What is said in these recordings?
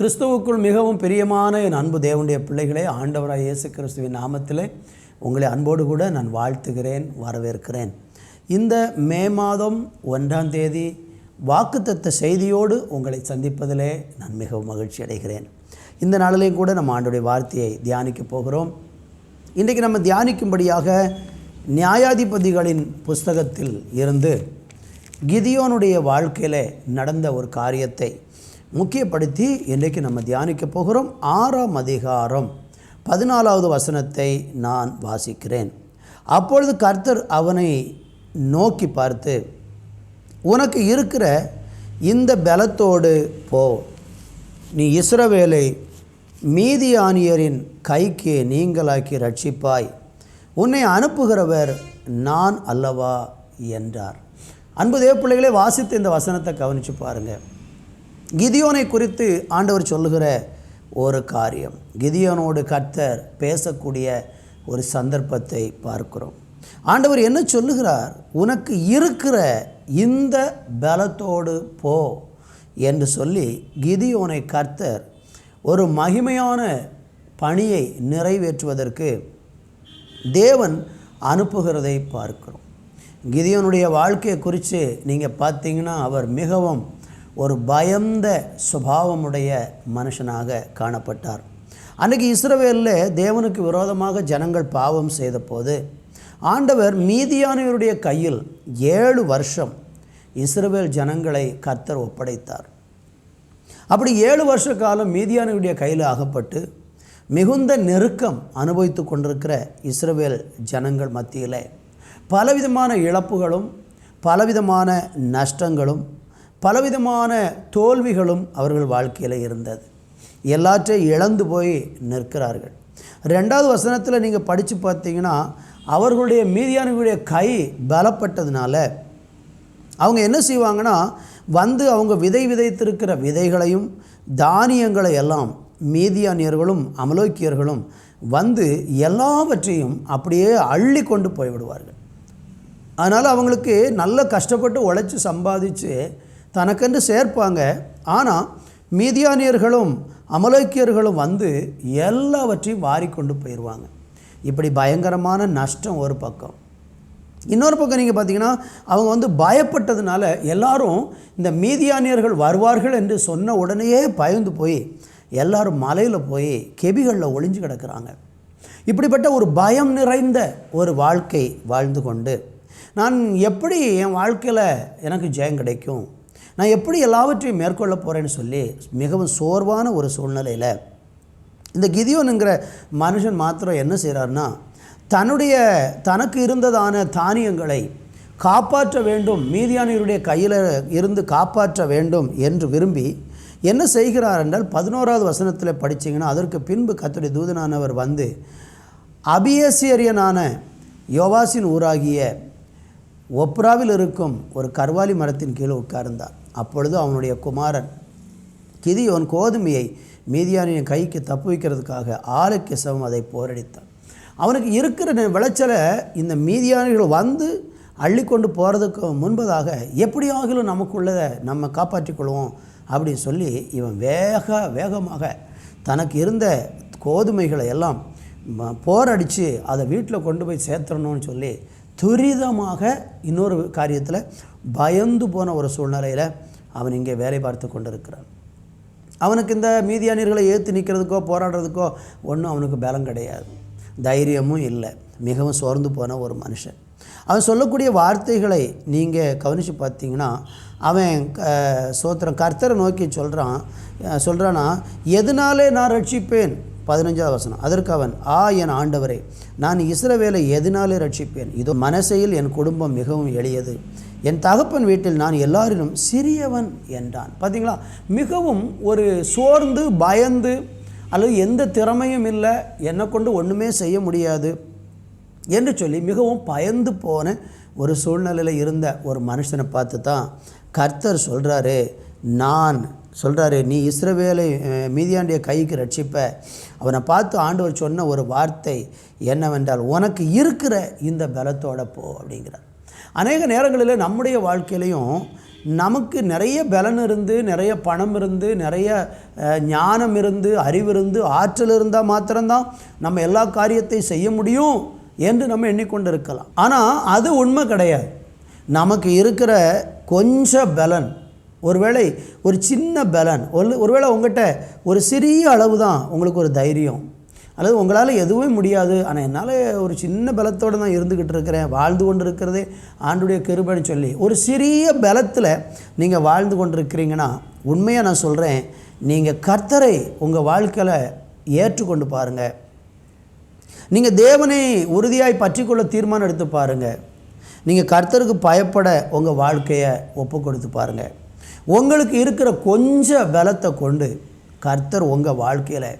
கிறிஸ்துவுக்குள் மிகவும் பிரியமான என் அன்பு தேவனுடைய பிள்ளைகளே, ஆண்டவராக இயேசு கிறிஸ்துவின் நாமத்திலே உங்களை அன்போடு கூட நான் வாழ்த்துகிறேன், வரவேற்கிறேன். இந்த மே மாதம் 1ஆம் தேதி வாக்குத்தத்த செய்தியோடு உங்களை சந்திப்பதிலே நான் மிகவும் மகிழ்ச்சி அடைகிறேன். இந்த நாளிலேயும் கூட நம்ம ஆண்டவருடைய வார்த்தையை தியானிக்க போகிறோம். இன்றைக்கு நம்ம தியானிக்கும்படியாக நியாயாதிபதிகளின் புஸ்தகத்தில் இருந்து கிதியோனுடைய வாழ்க்கையில் நடந்த ஒரு காரியத்தை முக்கியப்படுத்தி இன்றைக்கு நம்ம தியானிக்க போகிறோம். 6ஆம் அதிகாரம் 14வது வசனத்தை நான் வாசிக்கிறேன். அப்பொழுது கர்த்தர் அவனை நோக்கி பார்த்து, உனக்கு இருக்கிற இந்த பலத்தோடு போ, நீ இஸ்ரவேலை மீதியானியரின் கைக்கு நீங்களாக்கி ரட்சிப்பாய், உன்னை அனுப்புகிறவர் நான் அல்லவா என்றார். அன்பு தேவ பிள்ளைகளே, வாசித்து இந்த வசனத்தை கவனித்து பாருங்கள். கிதியோனை குறித்து ஆண்டவர் சொல்லுகிற ஒரு காரியம், கிதியோனோடு கர்த்தர் பேசக்கூடிய ஒரு சந்தர்ப்பத்தை பார்க்கிறோம். ஆண்டவர் என்ன சொல்லுகிறார்? உனக்கு இருக்கிற இந்த பலத்தோடு போ என்று சொல்லி கிதியோனை கர்த்தர் ஒரு மகிமையான பணியை நிறைவேற்றுவதற்கு தேவன் அனுப்புகிறதை பார்க்கிறோம். கிதியோனுடைய வாழ்க்கையை குறித்து நீங்கள் பார்த்தீங்கன்னா, அவர் மிகவும் ஒரு பயந்த சுபாவமுடைய மனுஷனாக காணப்பட்டார். அன்றைக்கி இஸ்ரவேலில் தேவனுக்கு விரோதமாக ஜனங்கள் பாவம் செய்த போது ஆண்டவர் மீதியானியருடைய கையில் 7 வருஷம் இஸ்ரவேல் ஜனங்களை கர்த்தர் ஒப்படைத்தார். அப்படி 7 வருஷ காலம் மீதியானியருடைய கையில் அகப்பட்டு மிகுந்த நெருக்கம் அனுபவித்து கொண்டிருக்கிற இஸ்ரவேல் ஜனங்கள் மத்தியில் பலவிதமான இழப்புகளும் பலவிதமான நஷ்டங்களும் பலவிதமான தோல்விகளும் அவர்கள் வாழ்க்கையில் இருந்தது. எல்லாற்றையும் இழந்து போய் நிற்கிறார்கள். 2வது வசனத்தில் நீங்கள் படித்து பார்த்தீங்கன்னா, அவர்களுடைய மீதியானியருடைய கை பலப்பட்டதுனால அவங்க என்ன செய்வாங்கன்னா, வந்து அவங்க விதைத்திருக்கிற விதைகளையும் தானியங்களை எல்லாம் மீதியானியர்களும் அமலோக்கியர்களும் வந்து எல்லாவற்றையும் அப்படியே அள்ளி கொண்டு போய்விடுவார்கள். அதனால் அவங்களுக்கு நல்ல கஷ்டப்பட்டு உழைச்சி சம்பாதிச்சு தனக்கென்று சேர்ப்பாங்க. ஆனால் மீதியானியர்களும் அமலேக்கியர்களும் வந்து எல்லாவற்றையும் வாரிக்கொண்டு போயிடுவாங்க. இப்படி பயங்கரமான நஷ்டம் ஒரு பக்கம். இன்னொரு பக்கம் நீங்கள் பார்த்தீங்கன்னா, அவங்க வந்து பயப்பட்டதுனால எல்லாரும் இந்த மீதியானியர்கள் வருவார்கள் என்று சொன்ன உடனேயே பயந்து போய் எல்லாரும் மலையில் போய் கெபிகளில் ஒளிஞ்சு கிடக்கிறாங்க. இப்படிப்பட்ட ஒரு பயம் நிறைந்த ஒரு வாழ்க்கை வாழ்ந்து கொண்டு, நான் எப்படி என் வாழ்க்கையில் எனக்கு ஜெயம் கிடைக்கும், நான் எப்படி எல்லாவற்றையும் மேற்கொள்ள போகிறேன்னு சொல்லி மிகவும் சோர்வான ஒரு சூழ்நிலையில் இந்த கிதியோனுங்கிற மனுஷன் மாத்திரம் என்ன செய்கிறார்னா, தனக்கு இருந்ததான தானியங்களை காப்பாற்ற வேண்டும், மீதியானியருடைய கையில் இருந்து காப்பாற்ற வேண்டும் என்று விரும்பி என்ன செய்கிறார் என்றால், 11வது வசனத்தில் படித்தீங்கன்னா, அதற்கு பின்பு கர்த்தருடைய தூதனானவர் வந்து அபியேசியரியனான யோவாசின் ஊராகிய ஒப்ராவில் இருக்கும் ஒரு கர்வாலி மரத்தின் கீழே உட்கார்ந்தார். அப்பொழுது அவனுடைய குமாரன் கிதியோன் கோதுமையை மீதியானியின் கைக்கு தப்பு வைக்கிறதுக்காக ஆளுக்கு சமம் அதை போரடித்தான். அவனுக்கு இருக்கிற விளைச்சலை இந்த மீதியானிகள் வந்து அள்ளி கொண்டு போகிறதுக்கு முன்பதாக எப்படியாகிலும் நமக்குள்ளதை நம்ம காப்பாற்றி கொள்வோம் அப்படின்னு சொல்லி இவன் வேகமாக தனக்கு இருந்த கோதுமைகளை எல்லாம் போரடித்து அதை வீட்டில் கொண்டு போய் சேர்த்துடணும்னு சொல்லி துரிதமாக இன்னொரு காரியத்தில் பயந்து போன ஒரு சூழ்நிலையில் அவன் இங்கே வேலை பார்த்து கொண்டிருக்கிறான். அவனுக்கு இந்த மீதியானியர்களை ஏற்று நிற்கிறதுக்கோ போராடுறதுக்கோ ஒன்றும் அவனுக்கு பலம் கிடையாது, தைரியமும் இல்லை. மிகவும் சோர்ந்து போன ஒரு மனுஷன். அவன் சொல்லக்கூடிய வார்த்தைகளை நீங்கள் கவனித்து பார்த்தீங்கன்னா, அவன் கர்த்தரை நோக்கி சொல்கிறானா, எதனாலே நான் ரட்சிப்பேன்? 15வது வசனம். அதற்கு அவன், என் ஆண்டவரே, நான் இஸ்ரவேலை எதனாலே ரட்சிப்பேன்? இதோ மனசையில் என் குடும்பம் மிகவும் எளியது, என் தகப்பன் வீட்டில் நான் எல்லாரிலும் சிறியவன் என்றான். பார்த்தீங்களா, மிகவும் ஒரு சோர்ந்து பயந்து, அல்லது எந்த திறமையும் இல்லை, என்னை கொண்டு ஒன்றுமே செய்ய முடியாது என்று சொல்லி மிகவும் பயந்து போன ஒரு சூழ்நிலையில் இருந்த ஒரு மனுஷனை பார்த்து தான் கர்த்தர் சொல்கிறாரு, நீ இஸ்ரவேலை மீதியானுடைய கைக்கு ரட்சிப்ப. அவனை பார்த்து ஆண்டவர் சொன்ன ஒரு வார்த்தை என்னவென்றால், உனக்கு இருக்கிற இந்த பலத்தோட போ அப்படிங்கிறார். அநேக நேரங்களில் நம்முடைய வாழ்க்கையிலையும் நமக்கு நிறைய பலன் இருந்து, நிறைய பணம் இருந்து, நிறைய ஞானம் இருந்து, அறிவு இருந்து, ஆற்றல் இருந்தால் மாத்திரம்தான் நம்ம எல்லா காரியத்தையும் செய்ய முடியும் என்று நம்ம எண்ணிக்கொண்டு இருக்கலாம். ஆனால் அது உண்மை கிடையாது. நமக்கு இருக்கிற கொஞ்சம் பலன், ஒருவேளை ஒரு சின்ன பலன், ஒருவேளை உங்கள்கிட்ட ஒரு சிறிய அளவு தான் உங்களுக்கு ஒரு தைரியம், அல்லது உங்களால் எதுவுமே முடியாது, ஆனால் என்னால் ஒரு சின்ன பலத்தோடு தான் இருந்துக்கிட்டு இருக்கிறேன், வாழ்ந்து கொண்டு இருக்கிறதே ஆண்டுடைய கிருபைன்னு சொல்லி ஒரு சிறிய பலத்தில் நீங்கள் வாழ்ந்து கொண்டு இருக்கிறீங்கன்னா, உண்மையாக நான் சொல்கிறேன், நீங்கள் கர்த்தரை உங்கள் வாழ்க்கையில் ஏற்றுக்கொண்டு பாருங்கள். நீங்கள் தேவனை உறுதியாய் பற்றிக்கொள்ள தீர்மானம் எடுத்து பாருங்கள். நீங்கள் கர்த்தருக்கு பயப்பட உங்கள் வாழ்க்கையை ஒப்பு கொடுத்து பாருங்கள். உங்களுக்கு இருக்கிற கொஞ்சம் பலத்தை கொண்டு கர்த்தர் உங்கள் வாழ்க்கையில்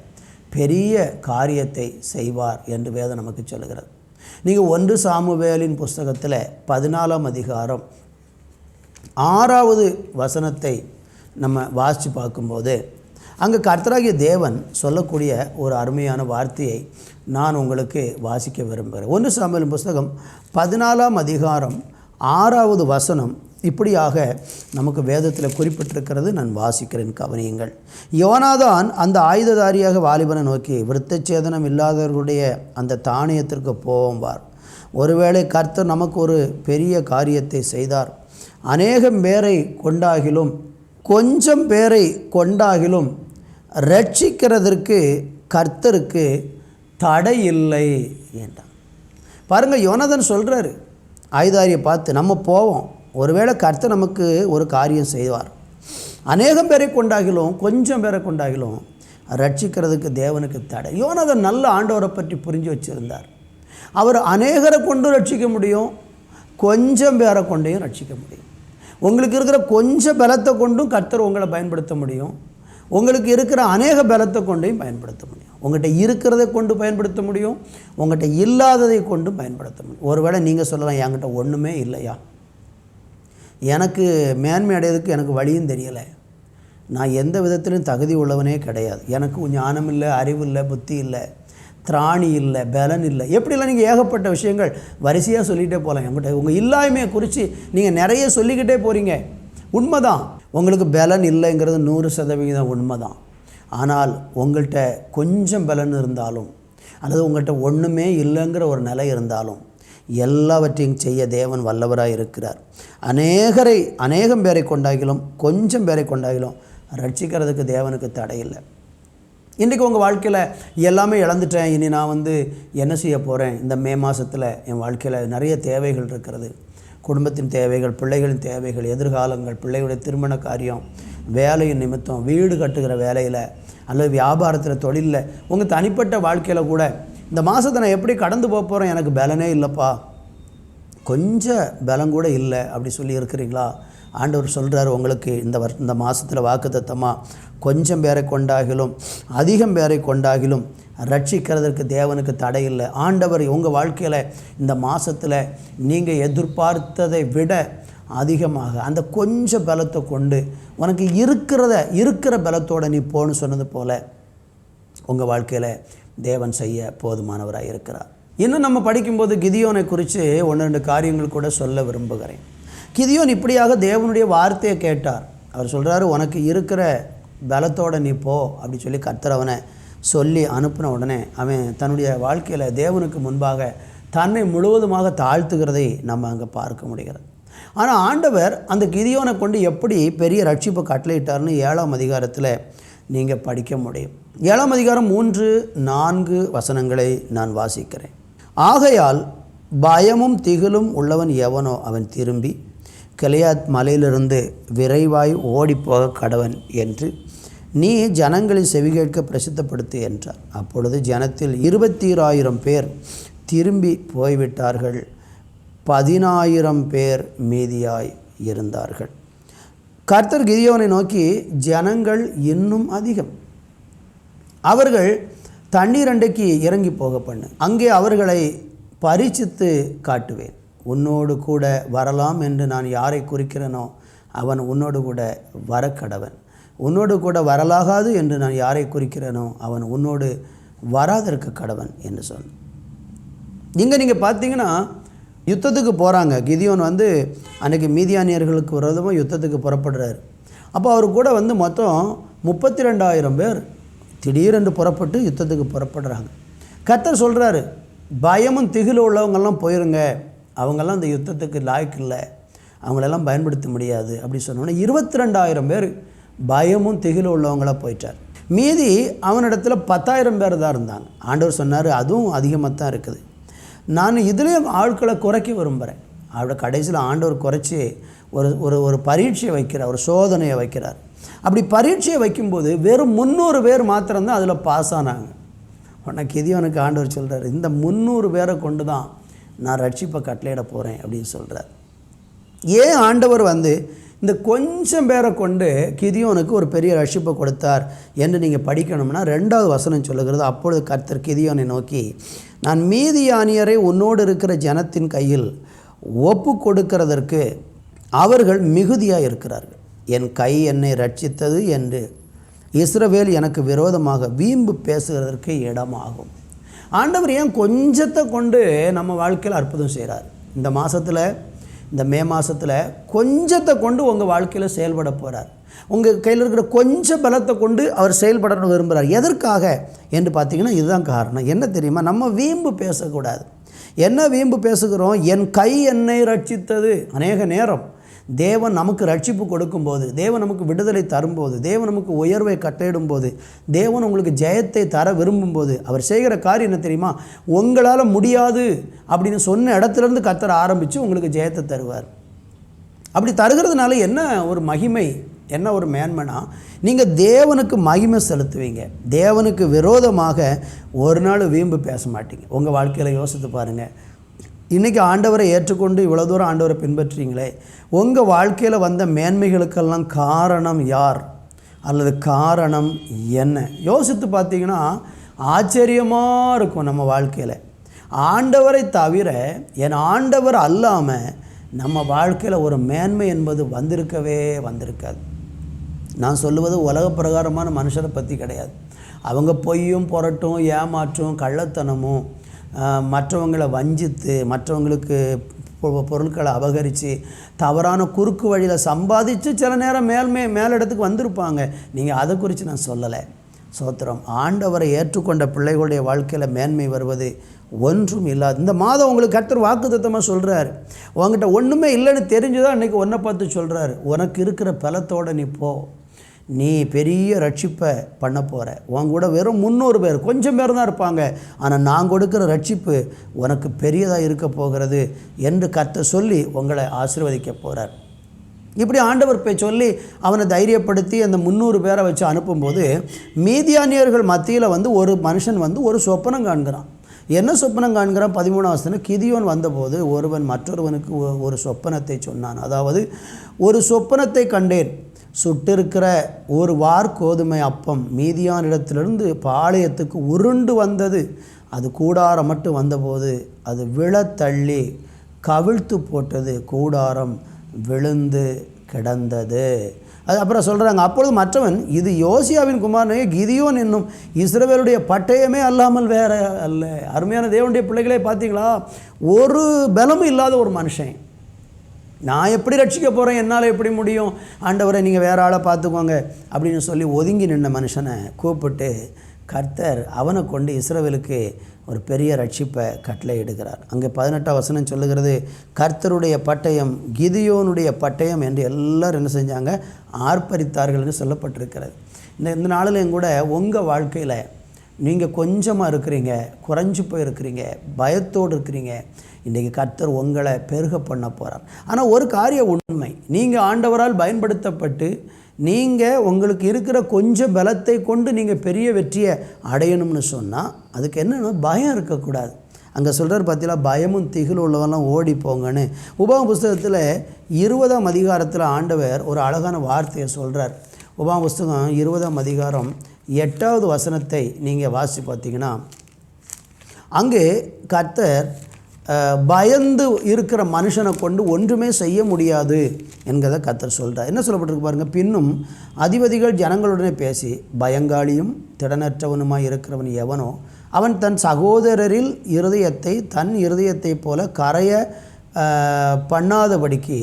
பெரிய காரியத்தை செய்வார் என்று வேதம் நமக்கு சொல்லுகிறது. நீங்கள் 1 சாமுவேலின் புஸ்தகத்தில் 14ஆம் அதிகாரம் 6வது வசனத்தை நம்ம வாசித்து பார்க்கும்போது அங்கே கர்த்தராகிய தேவன் சொல்லக்கூடிய ஒரு அருமையான வார்த்தையை நான் உங்களுக்கு வாசிக்க விரும்புகிறேன். 1 சாமுவேலின் புஸ்தகம் 14ஆம் அதிகாரம் 6வது வசனம் இப்படியாக நமக்கு வேதத்தில் குறிப்பிட்டிருக்கிறது. நான் வாசிக்கிறேன், கவனியுங்கள். யோனாதான் அந்த ஆயுததாரியாக வாலிபனை நோக்கி, விருத்தச்சேதனம் இல்லாதவர்களுடைய அந்த தானியத்திற்கு போவார். ஒருவேளை கர்த்தர் நமக்கு ஒரு பெரிய காரியத்தை செய்தார், அநேகம் பேரை கொண்டாகிலும் கொஞ்சம் பேரை கொண்டாகிலும் ரட்சிக்கிறதற்கு கர்த்தருக்கு தடை இல்லை என்றார். பாருங்கள், யோனாதான் சொல்கிறாரு, ஆயுதாரியை பார்த்து நம்ம போவோம், ஒருவேளை கர்த்தர் நமக்கு ஒரு காரியம் செய்வார், அநேகம் பேரை கொண்டாகிலும் கொஞ்சம் பேரை கொண்டாகிலும் ரட்சிக்கிறதுக்கு தேவனுக்கு தடை. யோனாதான் நல்ல ஆண்டவரை பற்றி புரிஞ்சு வச்சுருந்தார். அவர் அநேகரை கொண்டு ரட்சிக்க முடியும், கொஞ்சம் பேரை கொண்டையும் ரட்சிக்க முடியும். உங்களுக்கு இருக்கிற கொஞ்சம் பலத்தை கொண்டும் கர்த்தர் உங்களை பயன்படுத்த முடியும், உங்களுக்கு இருக்கிற அநேக பலத்தை கொண்டையும் பயன்படுத்த முடியும். உங்கள்கிட்ட இருக்கிறதை கொண்டு பயன்படுத்த முடியும், உங்கள்கிட்ட இல்லாததை கொண்டும் பயன்படுத்த முடியும். ஒருவேளை நீங்கள் சொல்லலாம், என்கிட்ட ஒன்றுமே இல்லையா, எனக்கு மேன்மை அடையிறதுக்கு எனக்கு வழியும் தெரியலை, நான் எந்த விதத்திலும் தகுதி உள்ளவனே கிடையாது, எனக்கு ஞானம் இல்லை, அறிவு இல்லை, புத்தி இல்லை, திராணி இல்லை, பலன் இல்லை, எப்படிலாம் நீங்கள் ஏகப்பட்ட விஷயங்கள் வரிசையாக சொல்லிகிட்டே போகலாம். என்கிட்ட உங்கள் இல்லாமையை குறித்து நீங்கள் நிறைய சொல்லிக்கிட்டே போகிறீங்க. உண்மைதான், உங்களுக்கு பலன் இல்லைங்கிறது 100% உண்மைதான். ஆனால் உங்கள்கிட்ட கொஞ்சம் பலன் இருந்தாலும் அல்லது உங்கள்கிட்ட ஒன்றுமே இல்லைங்கிற ஒரு நிலை இருந்தாலும் எல்லாவற்றையும் செய்ய தேவன் வல்லவராக இருக்கிறார். அநேகம் பேரை கொண்டாகிலும் கொஞ்சம் பேரை கொண்டாகிலும் ரட்சிக்கிறதுக்கு தேவனுக்கு தடையில்லை. இன்றைக்கி உங்கள் வாழ்க்கையில் எல்லாமே இழந்துட்டேன், இனி நான் என்ன செய்ய போகிறேன், இந்த மே மாதத்தில் என் வாழ்க்கையில் நிறைய தேவைகள் இருக்கிறது, குடும்பத்தின் தேவைகள், பிள்ளைகளின் தேவைகள், எதிர்காலங்கள், பிள்ளைகளுடைய திருமண காரியம், வேலையின் நிமித்தம், வீடு கட்டுகிற வேலையில் அல்லது வியாபாரத்தில், தொழிலில், உங்கள் தனிப்பட்ட வாழ்க்கையில் கூட இந்த மாதத்தை நான் எப்படி கடந்து போக போகிறேன், எனக்கு பலனே இல்லைப்பா, கொஞ்சம் பலம் கூட இல்லை அப்படி சொல்லி இருக்கிறீங்களா? ஆண்டவர் சொல்கிறார், உங்களுக்கு இந்த மாதத்தில் வாக்குத்தத்தமாக கொஞ்சம் பேரை கொண்டாகிலும் அதிகம் பேரை கொண்டாகிலும் ரட்சிக்கிறதுக்கு தேவனுக்கு தடை இல்லை. ஆண்டவர் உங்கள் வாழ்க்கையில் இந்த மாதத்தில் நீங்கள் எதிர்பார்த்ததை விட அதிகமாக அந்த கொஞ்சம் பலத்தை கொண்டு உனக்கு இருக்கிற பலத்தோடு நீ போன்னு சொன்னது போல் உங்கள் வாழ்க்கையில் தேவன் செய்ய போதுமானவராக இருக்கிறார். இன்னும் நம்ம படிக்கும்போது கிதியோனை குறித்து 1-2 காரியங்கள் கூட சொல்ல விரும்புகிறேன். கிதியோன் இப்படியாக தேவனுடைய வார்த்தையை கேட்டார். அவர் சொல்கிறாரு, உனக்கு இருக்கிற பலத்தோடு நீ போ அப்படி சொல்லி கர்த்தர் அவனை சொல்லி அனுப்பின உடனே அவன் தன்னுடைய வாழ்க்கையில் தேவனுக்கு முன்பாக தன்னை முழுவதுமாக தாழ்த்துகிறதை நம்ம அங்கே பார்க்க முடிகிறது. ஆனால் ஆண்டவர் அந்த கிதியோனை கொண்டு எப்படி பெரிய ரட்சிப்பு கட்டளையிட்டார்னு 7ஆம் அதிகாரத்தில் நீங்கள் படிக்க முடியும். 7ஆம் அதிகாரம் 3-4 வசனங்களை நான் வாசிக்கிறேன். ஆகையால் பயமும் திகிலும் உள்ளவன் எவனோ அவன் திரும்பி கிளையாத் மலையிலிருந்து விரைவாய் ஓடிப்போக கடவன் என்று நீ ஜனங்களை செவிகேட்க பிரசித்தப்படுத்து என்றார். அப்பொழுது ஜனத்தில் 21,000 பேர் திரும்பி போய்விட்டார்கள், 10,000 பேர் மீதியாய் இருந்தார்கள். கர்த்தர் கிதியோனை நோக்கி, ஜனங்கள் இன்னும் அதிகம், அவர்கள் தண்ணீர் அண்டைக்கு இறங்கி போக பண்ணு, அங்கே அவர்களை பரீட்சித்து காட்டுவேன், உன்னோடு கூட வரலாம் என்று நான் யாரை குறிக்கிறேனோ அவன் உன்னோடு கூட வரக்கடவன், உன்னோடு கூட வரலாகாது என்று நான் யாரை குறிக்கிறேனோ அவன் உன்னோடு வராதிருக்க கடவன் என்று சொன்ன. இங்கே நீங்கள் பார்த்தீங்கன்னா யுத்தத்துக்கு போகிறாங்க. கிதியோன் வந்து அன்றைக்கி மீதியானியர்களுக்கு விரோதமாக யுத்தத்துக்கு புறப்படுறாரு. அப்போ அவர் கூட வந்து மொத்தம் 32,000 பேர் திடீரென்று புறப்பட்டு யுத்தத்துக்கு புறப்படுறாங்க. கர்த்தர் சொல்கிறாரு, பயமும் திகிலும் உள்ளவங்கெல்லாம் போயிருங்க, அவங்கெல்லாம் இந்த யுத்தத்துக்கு லாய்க்கு இல்லை, அவங்களெல்லாம் பயன்படுத்த முடியாது அப்படி சொன்னோன்னே 22,000 பேர் பயமும் திகிலும் உள்ளவங்களாக போயிட்டார். மீதி அவனிடத்துல 10,000 பேர் தான் இருந்தாங்க. ஆண்டவர் சொன்னார், அதுவும் அதிகமாக தான் இருக்குது, நான் இதுலேயும் ஆட்களை குறைக்க விரும்புகிறேன். அவரோட கடைசியில் ஆண்டவர் குறைச்சி ஒரு பரீட்சையை வைக்கிறார், ஒரு சோதனையை வைக்கிறார். அப்படி பரீட்சையை வைக்கும்போது வெறும் 300 பேர் மாத்திரம்தான் அதில் பாஸ் ஆனாங்க. உடனே கிதியோனுக்கு ஆண்டவர் சொல்கிறார், இந்த 300 பேரை கொண்டு தான் நான் ரட்சிப்பை கட்டளையிட போகிறேன் அப்படின்னு சொல்கிறார். ஏன் ஆண்டவர் வந்து இந்த கொஞ்சம் பேரை கொண்டு கிதியோனுக்கு ஒரு பெரிய ரட்சிப்பை கொடுத்தார் என்று நீங்கள் படிக்கணும்னா 2வது வசனம் சொல்லுகிறது, அப்பொழுது கர்த்தர் கிதியோனை நோக்கி, நான் மீதியானியரை உன்னோடு இருக்கிற ஜனத்தின் கையில் ஒப்பு கொடுக்கிறதற்கு அவர்கள் மிகுதியாக இருக்கிறார்கள். என் கை என்னை ரட்சித்தது என்று இஸ்ரவேல் எனக்கு விரோதமாக வீம்பு பேசுகிறதற்கு இடமாகும். ஆண்டவர் ஏன் கொஞ்சத்தை கொண்டு நம்ம வாழ்க்கையில் அற்புதம் செய்கிறார்? இந்த மாதத்தில், இந்த மே மாதத்தில் கொஞ்சத்தை கொண்டு உங்கள் வாழ்க்கையில் செயல்பட போகிறார். உங்கள் கையில் இருக்கிற கொஞ்சம் பலத்தை கொண்டு அவர் செயல்பட விரும்புகிறார். எதற்காக என்று பார்த்தீங்கன்னா இதுதான் காரணம். என்ன தெரியுமா? நம்ம வீம்பு பேசக்கூடாது. என்ன வீம்பு பேசுகிறோம்? என் கை என்னை ரட்சித்தது. அநேக நேரம் தேவன் நமக்கு ரட்சிப்பு கொடுக்கும்போது, தேவன் நமக்கு விடுதலை தரும்போது, தேவன் நமக்கு உயர்வை கட்டளையிடும் போது, தேவன் உங்களுக்கு ஜெயத்தை தர விரும்பும்போது அவர் செய்கிற காரியம் என்ன தெரியுமா? உங்களால் முடியாது அப்படின்னு சொன்ன இடத்துலேருந்து கர்த்தர் ஆரம்பித்து உங்களுக்கு ஜெயத்தை தருவார். அப்படி தருகிறதுனால என்ன ஒரு மகிமை, என்ன ஒரு மேன்மைனா, நீங்கள் தேவனுக்கு மகிமை செலுத்துவீங்க. தேவனுக்கு விரோதமாக ஒரு நாள் வீம்பு பேச மாட்டீங்க. உங்கள் வாழ்க்கையில் யோசித்து பாருங்கள். இன்றைக்கி ஆண்டவரை ஏற்றுக்கொண்டு இவ்வளோ தூரம் ஆண்டவரை பின்பற்றுறீங்களே, உங்கள் வாழ்க்கையில் வந்த மேன்மைகளுக்கெல்லாம் காரணம் யார் அல்லது காரணம் என்ன? யோசித்து பார்த்தீங்கன்னா ஆச்சரியமாக இருக்கும். நம்ம வாழ்க்கையில் ஆண்டவரை தவிர, என் ஆண்டவர் அல்லாமல் நம்ம வாழ்க்கையில் ஒரு மேன்மை என்பது வந்திருக்காது. நான் சொல்லுவது உலக பிரகாரமான மனுஷரை பற்றி கிடையாது. அவங்க பொய்யும் புரட்டும் ஏமாற்றும் கள்ளத்தனமும் மற்றவங்களை வஞ்சித்து மற்றவங்களுக்கு பொருட்களை அபகரித்து தவறான குறுக்கு வழியில் சம்பாதிச்சு சில நேரம் மேலிடத்துக்கு வந்திருப்பாங்க. நீங்கள் அதை குறித்து நான் சொல்லலை. சோத்திரம். ஆண்டவரை ஏற்றுக்கொண்ட பிள்ளைகளுடைய வாழ்க்கையில் மேன்மை வருவது ஒன்றும் இல்லாது. இந்த மாதம் உங்களுக்கு கர்த்தர் வாக்குத்தத்தமாக சொல்கிறார், உங்ககிட்ட ஒன்றுமே இல்லைன்னு தெரிஞ்சுதான் இன்றைக்கி ஒன்றை பார்த்து சொல்கிறாரு, உனக்கு இருக்கிற பலத்தோடு நீ போ, நீ பெரிய ரட்சிப்பை பண்ண போகிற. உன் கூட வெறும் 300 பேர், கொஞ்சம் பேர் தான் இருப்பாங்க, ஆனால் நான் கொடுக்குற ரட்சிப்பு உனக்கு பெரியதாக இருக்க போகிறது என்று கர்த்தர் சொல்லி உங்களை ஆசீர்வதிக்க போகிறார். இப்படி ஆண்டவர் சொல்லி அவனை தைரியப்படுத்தி அந்த 300 பேரை வச்சு அனுப்பும்போது மீதியானியர்கள் மத்தியில் வந்து ஒரு மனுஷன் வந்து ஒரு சொப்பனம் காண்கிறான். என்ன சொப்பனம் காண்கிறான்? 13ஆம் வசனம், கிதியோன் வந்தபோது ஒருவன் மற்றொருவனுக்கு ஒரு சொப்பனத்தை சொன்னான். அதாவது, ஒரு சொப்பனத்தை கண்டேன், சுட்டிருக்கிற ஒரு வார்கோதுமை அப்பம் மீதியானிடத்திலிருந்து பாளையத்துக்கு உருண்டு வந்தது. அது கூடாரம் மட்டும் வந்தபோது அது விழத்தள்ளி கவிழ்த்து போட்டது, கூடாரம் விழுந்து கிடந்தது. அது அப்புறம் சொல்கிறாங்க, அப்பொழுது மற்றவன், இது யோசியாவின் குமாரனே கிதியோன் என்னும் இஸ்ரவேலுடைய பட்டயமே அல்லாமல் வேற அல்ல. அருமையான தேவனுடைய பிள்ளைகளே, பார்த்தீங்களா? ஒரு பலமும் இல்லாத ஒரு மனுஷன், நான் எப்படி ரட்சிக்க போகிறேன், என்னால் எப்படி முடியும், ஆண்டவரை நீங்கள் வேறு ஆளை பார்த்துக்கோங்க அப்படின்னு சொல்லி ஒதுங்கி நின்ற மனுஷனை கூப்பிட்டு கர்த்தர் அவனை கொண்டு இஸ்ரவேலுக்கு ஒரு பெரிய ரட்சிப்பை கட்டளை எடுக்கிறார். அங்கே 18ஆம் வசனம் சொல்லுகிறது, கர்த்தருடைய பட்டயம் கிதியோனுடைய பட்டயம் என்று எல்லாரும் என்ன செஞ்சாங்க? ஆர்ப்பரித்தார்கள்னு சொல்லப்பட்டிருக்கிறது. இந்த நாளில் கூட உங்கள் வாழ்க்கையில் நீங்கள் கொஞ்சமாக இருக்கிறீங்க, குறைஞ்சி போயிருக்கிறீங்க, பயத்தோடு இருக்கிறீங்க, இன்றைக்கி கர்த்தர் உங்களை பெருக பண்ண போகிறார். ஆனால் ஒரு காரிய உண்மை, நீங்கள் ஆண்டவரால் பயன்படுத்தப்பட்டு நீங்கள் உங்களுக்கு இருக்கிற கொஞ்சம் பலத்தை கொண்டு நீங்கள் பெரிய வெற்றியை அடையணும்னு சொன்னால் அதுக்கு என்னென்னா பயம் இருக்கக்கூடாது. அங்கே சொல்கிறார் பார்த்தீங்களா, பயமும் திகிலும் உள்ளவெல்லாம் ஓடி போங்கன்னு. உபாகம புஸ்தகத்தில் 20ஆம் அதிகாரத்தில் ஆண்டவர் ஒரு அழகான வார்த்தையை சொல்கிறார். உபாகம புஸ்தகம் 20ஆம் அதிகாரம் 8வது வசனத்தை நீங்கள் வாசி பார்த்தீங்கன்னா, அங்கே கர்த்தர் பயந்து இருக்கிற மனுஷனை கொண்டு ஒன்றுமே செய்ய முடியாது என்கிறத கர்த்தர் சொல்கிறார். என்ன சொல்லப்பட்டிருக்கு பாருங்கள், பின்னும் அதிபதிகள் ஜனங்களுடனே பேசி, பயங்காளியும் திடனற்றவனுமாய் இருக்கிறவன் எவனோ அவன் தன் சகோதரரில் இருதயத்தை தன் இருதயத்தைப் போல கரைய பண்ணாதபடிக்கு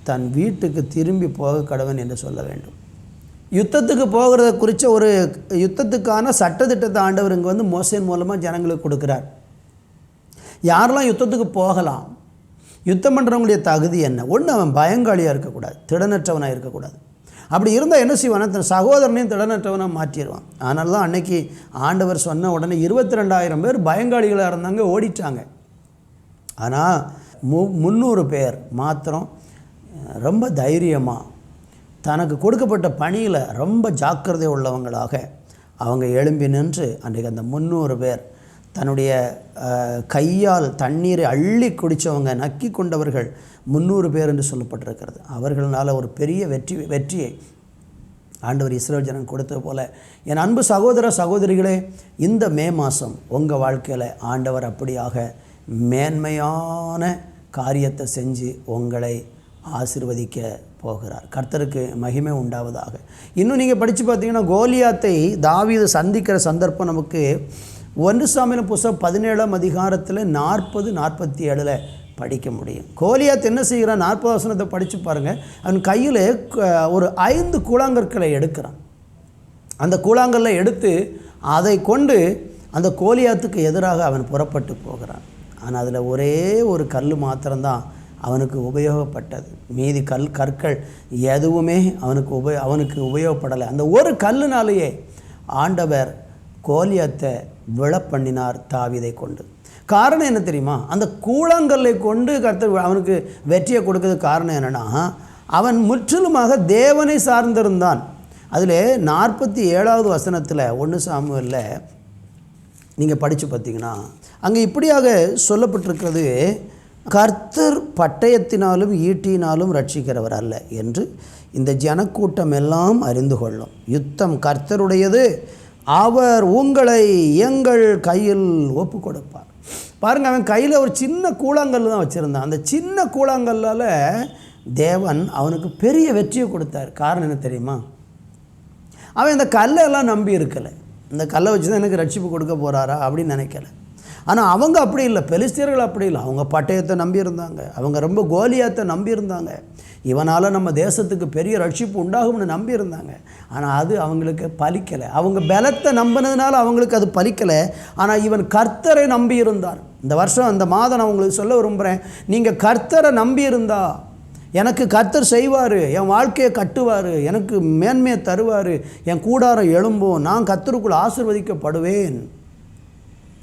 தன் வீட்டுக்கு திரும்பி போக கடவன் என்று சொல்ல வேண்டும். யுத்தத்துக்கு போகிறத குறித்த ஒரு யுத்தத்துக்கான சட்டத்திட்டத்தை ஆண்டவர் இங்கே வந்து மோசேயின் மூலமாக ஜனங்களுக்கு கொடுக்குறார். யாரெல்லாம் யுத்தத்துக்கு போகலாம், யுத்தம் பண்ணுறவங்களுடைய தகுதி என்ன? ஒன்று, அவன் பயங்காளியாக இருக்கக்கூடாது, திடனற்றவனாக இருக்கக்கூடாது. அப்படி இருந்தால் என்ன செய்வானா, தன் சகோதரனையும் திடனற்றவனாக மாற்றிடுவான். அதனால தான் அன்னைக்கு ஆண்டவர் சொன்ன உடனே 22,000 பேர் பயங்காளிகளாக இருந்தாங்க, ஓடிட்டாங்க. ஆனால் 300 பேர் மாத்திரம் ரொம்ப தைரியமாக தனக்கு கொடுக்கப்பட்ட பணியில் ரொம்ப ஜாக்கிரதை உள்ளவங்களாக அவங்க எழும்பி நின்று அன்றைக்கு அந்த 300 பேர் தன்னுடைய கையால் தண்ணீரை அள்ளி குடித்தவங்க, நக்கி கொண்டவர்கள் 300 பேர் என்று சொல்லப்பட்டிருக்கிறது. அவர்களால் ஒரு பெரிய வெற்றியை ஆண்டவர் இஸ்ரவேல் ஜனங்கள் கொடுத்தது போல, என் அன்பு சகோதர சகோதரிகளே, இந்த மே மாதம் உங்கள் வாழ்க்கையில் ஆண்டவர் அப்படியாக மேன்மையான காரியத்தை செஞ்சு உங்களை ஆசீர்வதிக்க போகிறார். கர்த்தருக்கு மகிமை உண்டாவதாக. இன்னும் நீங்கள் படித்து பார்த்தீங்கன்னா, கோலியாத்தை தாவீது சந்திக்கிற சந்தர்ப்பம் நமக்கு 1 சாமுவேல் புஸ்தகம் 17ஆம் அதிகாரத்தில் 40-47 படிக்க முடியும். கோலியாத் என்ன செய்கிறான்? 40 வசனத்தை படித்து பாருங்கள். அவன் கையில் ஒரு 5 கூழாங்கற்களை எடுக்கிறான். அந்த கூழாங்கல்லை எடுத்து அதை கொண்டு அந்த கோலியாத்துக்கு எதிராக அவன் புறப்பட்டு போகிறான். ஆனால் அதில் ஒரே ஒரு கல் மாத்திரம்தான் அவனுக்கு உபயோகப்பட்டது. மீதி கற்கள் எதுவுமே அவனுக்கு உபயோகப்படலை. அந்த ஒரு கல்லுனாலேயே ஆண்டவர் கோலியாத்தை விழப்பண்ணினார் தாவீதை கொண்டு. காரணம் என்ன தெரியுமா? அந்த கூழாங்கல்லை கொண்டு கர்த்தர் அவனுக்கு வெற்றியை கொடுக்கறதுக்கு காரணம் என்னென்னா, அவன் முற்றிலுமாக தேவனை சார்ந்திருந்தான். அதில் 47ஆவது வசனத்தில் 1 சாமுவேலில் நீங்கள் படித்து பார்த்தீங்கன்னா, அங்கே இப்படியாக சொல்லப்பட்டிருக்கிறது, கர்த்தர் பட்டயத்தினாலும் ஈட்டினாலும் ரட்சிக்கிறவர் அல்ல என்று இந்த ஜனக்கூட்டம் எல்லாம் அறிந்து கொள்ளும். யுத்தம் கர்த்தருடையது, அவர் உங்களை எங்கள் கையில் ஒப்பு கொடுப்பார். பாருங்கள், அவன் கையில் ஒரு சின்ன கூழாங்கல் தான் வச்சுருந்தான். அந்த சின்ன கூழாங்கல்லால் தேவன் அவனுக்கு பெரிய வெற்றியை கொடுத்தார். காரணம் என்ன தெரியுமா? அவன் இந்த கல்லெல்லாம் நம்பி இருக்கலை. இந்த கல்லை வச்சு தான் எனக்கு ரட்சிப்பு கொடுக்க போகிறாரா அப்படின்னு நினைக்கல. ஆனால் அவங்க அப்படி இல்லை, பெலிஸ்தியர்கள் அப்படி இல்லை. அவங்க பட்டயத்தை நம்பியிருந்தாங்க, அவங்க ரொம்ப கோலியாத்தை நம்பியிருந்தாங்க. இவனால் நம்ம தேசத்துக்கு பெரிய ரட்சிப்பு உண்டாகும்னு நம்பியிருந்தாங்க. ஆனால் அது அவங்களுக்கு பலிக்கலை. அவங்க பலத்தை நம்பினதுனால அவங்களுக்கு அது பலிக்கலை. ஆனால் இவன் கர்த்தரை நம்பியிருந்தார். இந்த வருஷம் இந்த மாதம் நான் உங்களுக்கு சொல்ல விரும்புகிறேன், நீங்கள் கர்த்தரை நம்பியிருந்தா எனக்கு கர்த்தர் செய்வார், என் வாழ்க்கையை கட்டுவார், எனக்கு மேன்மையை தருவார், என் கூடாரம் எழும்பும், நான் கர்த்தருக்குள் ஆசீர்வதிக்கப்படுவேன்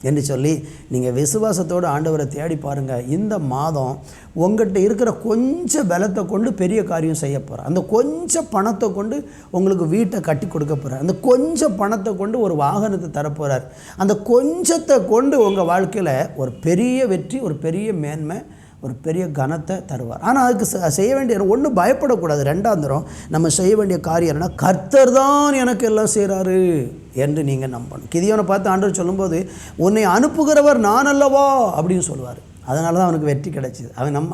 என்று சொல்லி நீங்கள் விசுவாசத்தோடு ஆண்டவரை தேடி பாருங்கள். இந்த மாதம் உங்கள்கிட்ட இருக்கிற கொஞ்சம் பலத்தை கொண்டு பெரிய காரியம் செய்ய போகிறார். அந்த கொஞ்சம் பணத்தை கொண்டு உங்களுக்கு வீட்டை கட்டி கொடுக்க போகிறார். அந்த கொஞ்சம் பணத்தை கொண்டு ஒரு வாகனத்தை தரப்போகிறார். அந்த கொஞ்சத்தை கொண்டு உங்கள் வாழ்க்கையில் ஒரு பெரிய வெற்றி, ஒரு பெரிய மேன்மை, ஒரு பெரிய கனத்தை தருவார். ஆனால் அதுக்கு செய்ய வேண்டிய ஒன்றும் பயப்படக்கூடாது. ரெண்டாந்தரம் நம்ம செய்ய வேண்டிய காரியம் என்னென்னா, கர்த்தர் தான் எனக்கு எல்லாம் செய்கிறாரு என்று நீங்கள் நம்பணும். கிதியோனை பார்த்து ஆண்டவர் சொல்லும்போது, உன்னை அனுப்புகிறவர் நான் அல்லவா அப்படின்னு சொல்லுவார். அதனால தான் அவனுக்கு வெற்றி கிடைச்சிது.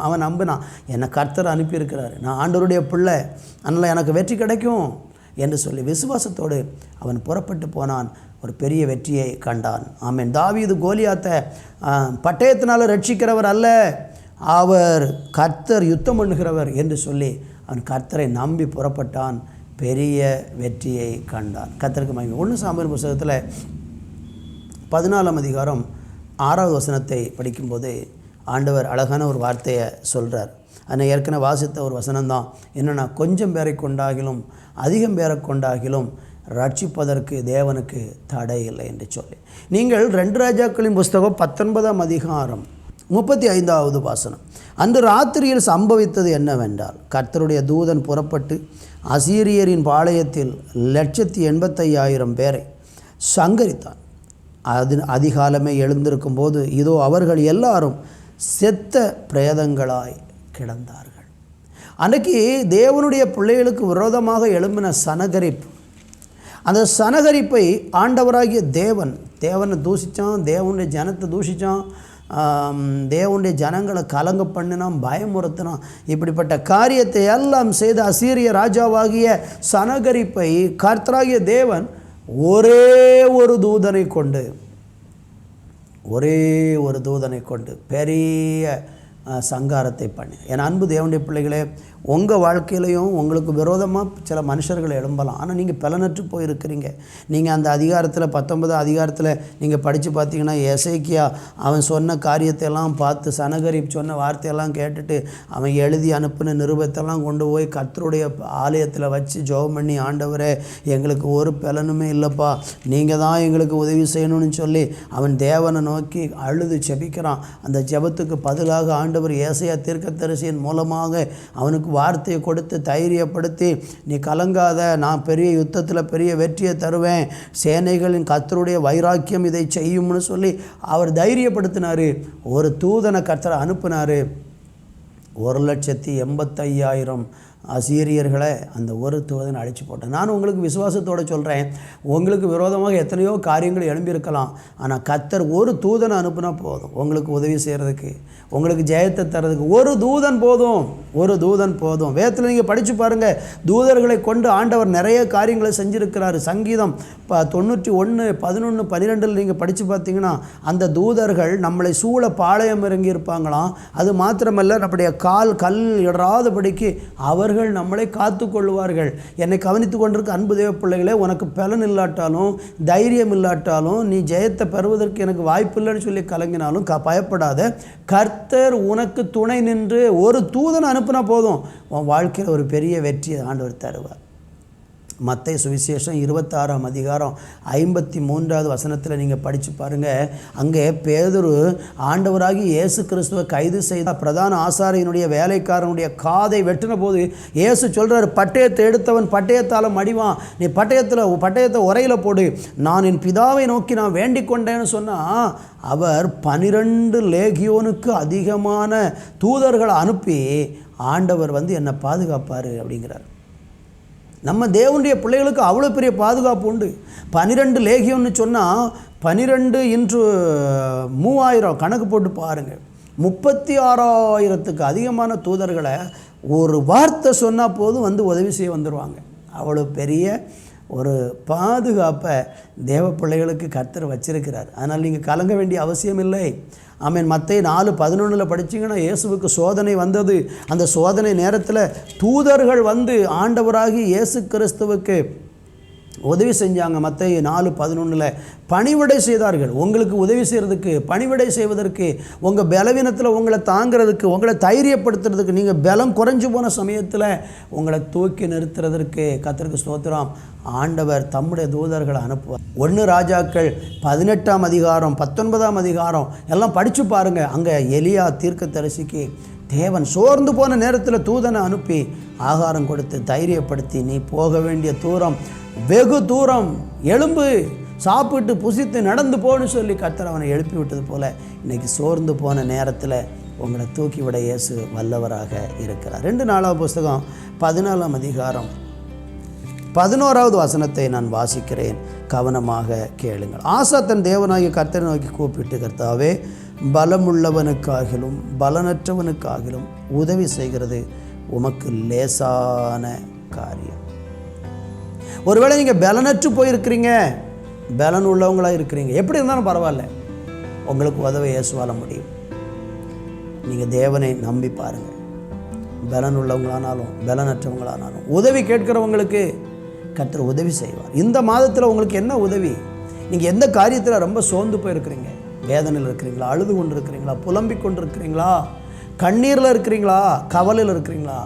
அவன் நம்பினான், என்னை கர்த்தர் அனுப்பியிருக்கிறாரு, நான் ஆண்டவருடைய பிள்ளை, அதனால் எனக்கு வெற்றி கிடைக்கும் என்று சொல்லி விசுவாசத்தோடு அவன் புறப்பட்டு போனான். ஒரு பெரிய வெற்றியை கண்டான். ஆமென். தாவீது கோலியாத்தை பட்டயத்தினால் ரட்சிக்கிறவர் அல்ல, அவர் கர்த்தர் யுத்தம் பண்ணுகிறவர் என்று சொல்லி அவன் கர்த்தரை நம்பி புறப்பட்டான். பெரிய வெற்றியை கண்டான். கர்த்தருக்கு மகிமை. 1 சாமுவேல் புத்தகத்தில் 14ஆம் அதிகாரம் 6வது வசனத்தை படிக்கும்போது ஆண்டவர் அழகான ஒரு வார்த்தையை சொல்கிறார். அதை ஏற்கனவே வாசித்த ஒரு வசனம்தான். என்னென்னா, கொஞ்சம் பேரை கொண்டாகிலும் அதிகம் பேரை கொண்டாகிலும் ரட்சிப்பதற்கு தேவனுக்கு தடை இல்லை என்று சொல்லி, நீங்கள் 2 ராஜாக்களின் புஸ்தகம் 19ஆம் அதிகாரம் 35வது வசனம். அன்று ராத்திரியில் சம்பவித்தது என்னவென்றால், கர்த்தருடைய தூதன் புறப்பட்டு அசீரியரின் பாளையத்தில் 185,000 பேரை சங்கரித்தான். அதிகாலமே எழுந்திருக்கும் போது இதோ அவர்கள் எல்லாரும் செத்த பிரேதங்களாய் கிடந்தார்கள். அன்றைக்கு தேவனுடைய பிள்ளைகளுக்கு விரோதமாக எழும்பின சனகரிப்பு, அந்த சனகரிப்பை ஆண்டவராகிய தேவனை தூஷித்தான், தேவனுடைய ஜனத்தை தூஷித்தான், தேவனுடைய ஜனங்களை கலங்க பண்ணினான், பயமுறுத்தினான். இப்படிப்பட்ட காரியத்தை எல்லாம் செய்த அசீரிய ராஜாவாகிய சனகரிப்பை கர்த்தராகிய தேவன் ஒரே ஒரு தூதனை கொண்டு பெரிய சங்காரத்தை பண்ணி. என் அன்பு தேவனுடைய பிள்ளைகளே, உங்கள் வாழ்க்கையிலையும் உங்களுக்கு விரோதமாக சில மனுஷர்கள் எழும்பலாம். ஆனால் நீங்கள் பலனற்று போயிருக்கிறீங்க. நீங்கள் அந்த அதிகாரத்தில் 19 அதிகாரத்தில் நீங்கள் படித்து பார்த்தீங்கன்னா, எசேக்கியா அவன் சொன்ன காரியத்தையெல்லாம் பார்த்து சனகரிப் சொன்ன வார்த்தையெல்லாம் கேட்டுட்டு அவன் எழுதி அனுப்பின நிருபத்தெல்லாம் கொண்டு போய் கர்த்தருடைய ஆலயத்தில் வச்சு ஜெபம் பண்ணி, ஆண்டவரே எங்களுக்கு ஒரு பலனுமே இல்லைப்பா, நீங்கள் தான் எங்களுக்கு உதவி செய்யணும்னு சொல்லி அவன் தேவனை நோக்கி அழுது ஜெபிக்கிறான். அந்த ஜெபத்துக்கு பதிலாக ஆண்டவர் ஏசாயா தீர்க்கதரிசியின் மூலமாக அவனுக்கு வார்த்தையை கொடுத்து தைரியப்படுத்தி, நீ கலங்காத, நான் பெரிய யுத்தத்தில் பெரிய வெற்றியை தருவேன், சேனைகளின் கர்த்தருடைய வைராக்கியம் இதை செய்யும்னு சொல்லி அவர் தைரியப்படுத்தினார். ஒரு தூதனை கர்த்தரை அனுப்பினார். 1,85,000 அசீரியர்களை அந்த ஒரு தூதனை அழிச்சு போட்டேன். நான் உங்களுக்கு விசுவாசத்தோடு சொல்கிறேன், உங்களுக்கு விரோதமாக எத்தனையோ காரியங்கள் எழும்பியிருக்கலாம். ஆனால் கர்த்தர் ஒரு தூதனை அனுப்புனா போதும், உங்களுக்கு உதவி செய்கிறதுக்கு, உங்களுக்கு ஜெயத்தை தர்றதுக்கு ஒரு தூதன் போதும், ஒரு தூதன் போதும். வேதத்தில் நீங்கள் படித்து பாருங்கள், தூதர்களை கொண்டு ஆண்டவர் நிறைய காரியங்களை செஞ்சுருக்கிறாரு. சங்கீதம் 91, 11, 12 நீங்கள் படித்து பார்த்தீங்கன்னா, அந்த தூதர்கள் நம்மளை சூழ பாளையம் இறங்கி இருப்பாங்களாம். அது மாத்திரமல்ல, நம்முடைய கால் கல் இடராதபடிக்கு அவர்கள் நம்மளை காத்து கொள்வார்கள். என்னை கவனித்து கொண்டிருக்க அன்பு தேவ பிள்ளைகளே, உனக்கு பலன் இல்லாட்டாலும் தைரியம் இல்லாட்டாலும் நீ ஜெயத்தை பெறுவதற்கு எனக்கு வாய்ப்பு இல்லைன்னு சொல்லி கலங்கினாலும் பயப்படாத. கர்த்தர் உனக்கு துணை நின்று ஒரு தூதனை அனுப்புனா போதும், உன் வாழ்க்கையில் ஒரு பெரிய வெற்றியை ஆண்டவர் தருவார். மத்தேயு சுவிசேஷம் 26ஆம் அதிகாரம் 53வது வசனத்தில் நீங்கள் படித்து பாருங்கள். அங்கே பேதுரு ஆண்டவராகி இயேசு கிறிஸ்துவை கைது செய்த பிரதான ஆசாரியனுடைய வேலைக்காரனுடைய காதை வெட்டின போது இயேசு சொல்கிறார், பட்டயத்தை எடுத்தவன் பட்டயத்தால் மடிவான், நீ பட்டயத்தை உரையில் போடு, நான் என் பிதாவை நோக்கி நான் வேண்டிக் கொண்டேன்னு சொன்னால் அவர் 12 லேகியோனுக்கு அதிகமான தூதர்களை அனுப்பி ஆண்டவர் என்னை பாதுகாப்பார் அப்படிங்கிறார். நம்ம தேவனுடைய பிள்ளைகளுக்கு அவ்வளோ பெரிய பாதுகாப்பு உண்டு. 12 லேகியம்னு சொன்னால் 12 × 3000 கணக்கு போட்டு பாருங்கள். 36,000க்கு அதிகமான தூதர்களை ஒரு வார்த்தை சொன்னால் போதும் உதவி செய்ய வந்துடுவாங்க. அவ்வளோ பெரிய ஒரு பாதுகாப்பை தேவ பிள்ளைகளுக்கு கர்த்தர் வச்சிருக்கிறார். அதனால் நீங்கள் கலங்க வேண்டிய அவசியம் இல்லை. ஆமென். மத்தேயு 4:11 படிச்சிங்கன்னா, இயேசுவுக்கு சோதனை வந்தது. அந்த சோதனை நேரத்தில் தூதர்கள் ஆண்டவராகி இயேசு கிறிஸ்துவுக்கு உதவி செஞ்சாங்க. மத்தேயு 4:11 பணிவிடை செய்தார்கள். உங்களுக்கு உதவி செய்கிறதுக்கு, பணிவிடை செய்வதற்கு, உங்கள் பலவீனத்தில் உங்களை தாங்கிறதுக்கு, உங்களை தைரியப்படுத்துறதுக்கு, நீங்கள் பலம் குறைஞ்சு போன சமயத்தில் உங்களை தூக்கி நிறுத்துறதற்கு கர்த்தருக்கு ஸ்தோத்திரம், ஆண்டவர் தம்முடைய தூதர்களை அனுப்புவார். 1 ராஜாக்கள் 18ஆம் அதிகாரம் 19ஆம் அதிகாரம் எல்லாம் படித்து பாருங்கள். அங்கே எலியா தீர்க்கதரிசிக்கு தேவன் சோர்ந்து போன நேரத்தில் தூதனை அனுப்பி ஆகாரம் கொடுத்து தைரியப்படுத்தி, நீ போக வேண்டிய தூரம் வெகு தூரம், எழும்பு, சாப்பிட்டு புசித்து நடந்து போன்னு சொல்லி கர்த்தர் அவனை எழுப்பி விட்டது போல் இன்றைக்கி சோர்ந்து போன நேரத்தில் உங்களை தூக்கிவிட இயேசு வல்லவராக இருக்கிறார். 2 நாளாவது புஸ்தகம் 14ஆம் அதிகாரம் 11வது வசனத்தை நான் வாசிக்கிறேன், கவனமாக கேளுங்கள். ஆசா தன் தேவனாகிய கர்த்தரை நோக்கி கூப்பிட்டு, கர்த்தாவே, பலமுள்ளவனுக்காகிலும் பலனற்றவனுக்காகிலும் உதவி செய்கிறது உமக்கு லேசான காரியம். ஒருவேளை நீங்கள் பலனற்று போயிருக்கிறீங்க, பலன் உள்ளவங்களாக இருக்கிறீங்க, எப்படி இருந்தாலும் பரவாயில்ல, உங்களுக்கு உதவி இயேசுவால முடியும். நீங்கள் தேவனை நம்பி பாருங்கள். பலன் உள்ளவங்களானாலும் பலனற்றவங்களானாலும் உதவி கேட்கிறவங்களுக்கு கர்த்தர் உதவி செய்வார். இந்த மாதத்தில் உங்களுக்கு என்ன உதவி? நீங்கள் எந்த காரியத்தில் ரொம்ப சோர்ந்து போயிருக்கிறீங்க? வேதனையில் இருக்கிறீங்களா? அழுது கொண்டு இருக்கிறீங்களா? புலம்பிக் கொண்டு இருக்கிறீங்களா? கண்ணீரில் இருக்கிறீங்களா? கவலையில் இருக்கிறீங்களா?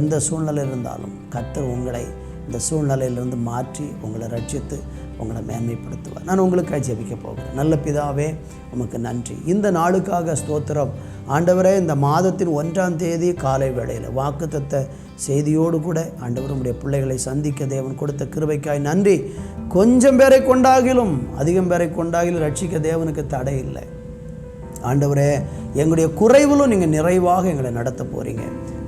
எந்த சூழ்நிலை இருந்தாலும் கர்த்தர் உங்களை இந்த சூழ்நிலையிலிருந்து மாற்றி உங்களை ரட்சித்து உங்களை மேன்மைப்படுத்துவார். நான் உங்களுக்காக ஜெபிக்க போகிறேன். நல்ல பிதாவே, உமக்கு நன்றி. இந்த நாளுக்காக ஸ்தோத்திரம். ஆண்டவரே, இந்த மாதத்தின் 1ஆம் தேதி காலை வேளையில் வாக்குத்தத்த செய்தியோடு கூட ஆண்டவர் உடைய பிள்ளைகளை சந்திக்க தேவன் கொடுத்த கிருபைக்காய் நன்றி. கொஞ்சம் பேரை கொண்டாகிலும் அதிகம் பேரை கொண்டாகிலும் ரட்சிக்க தேவனுக்கு தடை இல்லை. ஆண்டவரே, எங்களுடைய குறைவிலும் நீங்கள் நிறைவாக எங்களை நடத்த போகிறீங்க.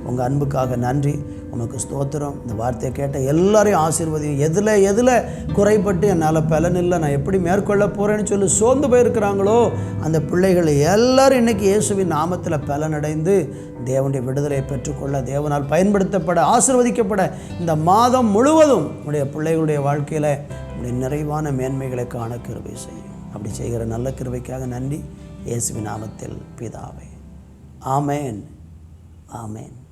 உங்கள் அன்புக்காக நன்றி. உமக்கு ஸ்தோத்திரம். இந்த வார்த்தையை கேட்ட எல்லாரையும் ஆசீர்வதியும். எதில் குறைப்பட்டு என்னால் பலன் இல்லை, நான் எப்படி மேற்கொள்ள போகிறேன்னு சொல்லி சோர்ந்து போயிருக்கிறாங்களோ அந்த பிள்ளைகள் எல்லாரும் இன்றைக்கி இயேசுவின் நாமத்தில் பலனடைந்து தேவனுடைய விடுதலை பெற்றுக்கொள்ள, தேவனால் பயன்படுத்தப்பட, ஆசீர்வதிக்கப்பட இந்த மாதம் முழுவதும் உடைய பிள்ளைகளுடைய வாழ்க்கையில் உடைய நிறைவான மேன்மைகளை காண கிருபை செய்யும். அப்படி செய்கிற நல்ல கிருபைக்காக நன்றி. இயேசுவின் நாமத்தில் பிதாவே, ஆமேன். ஆமேன்.